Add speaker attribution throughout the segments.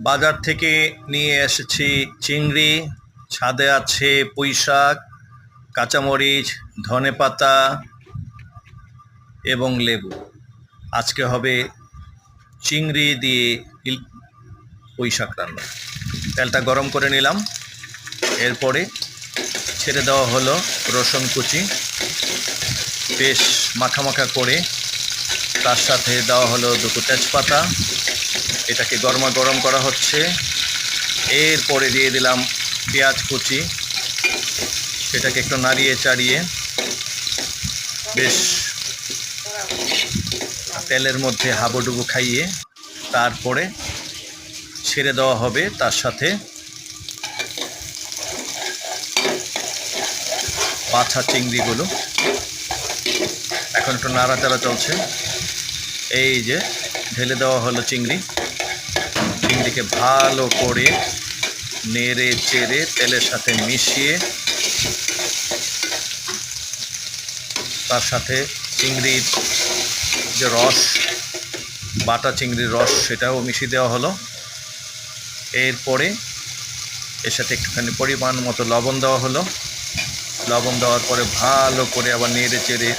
Speaker 1: বাজার থেকে নিয়ে এসেছি চিংড়ি, ছাদে আছে পুঁইশাক, কাঁচামরিচ, ধনেপাতা এবং লেবু। আজকে হবে চিংড়ি দিয়ে পুঁইশাক রান্না। তেলটা গরম করে নিলাম, এরপরে ছেড়ে দেওয়া হলো রসুন কুচি, বেশ মাখা মাখা করে তার সাথে দেওয়া হলো দুটো তেজপাতা। এটাকে গরম করা হচ্ছে। এরপরে দিয়ে দিলাম পেঁয়াজ কুচি, সেটাকে একটু নাড়িয়ে চাড়িয়ে বেশ তেলের মধ্যে হাবুডুবু খাইয়ে তারপরে ছেড়ে দেওয়া হবে তার সাথে বাছা চিংড়িগুলো। এখন একটু নাড়াচাড়া চলছে। এই যে ঢেলে দেওয়া হলো চিংড়িকে ভালো করে নেড়ে চেড়ে তেলের সাথে মিশিয়ে তার সাথে চিংড়ির যে রস, বাটা চিংড়ির রস, সেটাও মিশিয়ে দেওয়া হলো। এরপরে এর সাথে একটুখানি পরিমাণ মতো লবণ দেওয়া হলো। লবণ দেওয়ার পরে ভালো করে আবার নেড়ে চেড়ে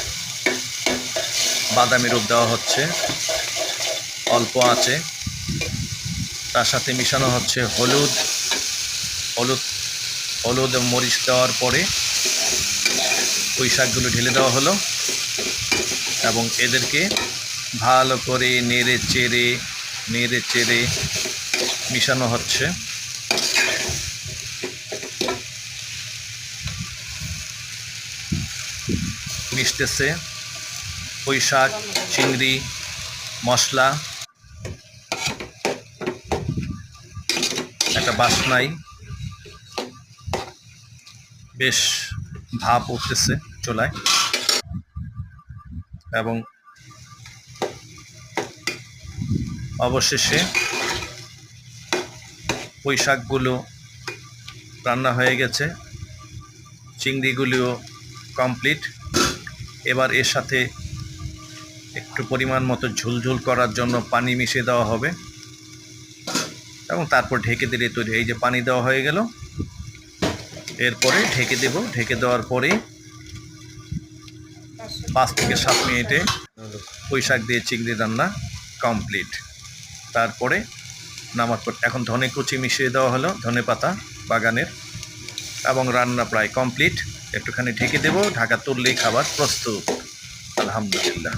Speaker 1: বাদামি রূপ দেওয়া হচ্ছে অল্প আঁচে। তার সাথে মিশানো হচ্ছে হলুদ মরিচ দেওয়ার পরে পুঁইশাকগুলো ঢেলে দেওয়া হলো এবং এদেরকে ভালো করে নেড়ে চেড়ে মিশানো হচ্ছে। মিশতেছে পুঁইশাক, চিংড়ি, মশলা, একটা বাসনাই বেশ ভাপ উঠতেছে চুলায় এবং অবশেষে পুঁইশাকগুলো রান্না হয়ে গেছে, চিংড়িগুলিও কমপ্লিট। এবার এর সাথে একটু পরিমাণ মতো ঝুলঝুল করার জন্য পানি মিশিয়ে দেওয়া হবে এবং তারপর ঢেকে দিলে তৈরি। এই যে পানি দেওয়া হয়ে গেল, এরপরে ঢেকে দেব। ঢেকে দেওয়ার পরে 5 থেকে 7 মিনিটে পুঁইশাক দিয়ে চিংড়ি রান্না কমপ্লিট। তারপরে নামার পর এখন ধনে কুচি মিশিয়ে দেওয়া হলো, ধনে পাতা বাগানের, এবং রান্না প্রায় কমপ্লিট। একটুখানি ঢেকে দেব, ঢাকা তুললেই খাবার প্রস্তুত। আলহামদুলিল্লাহ।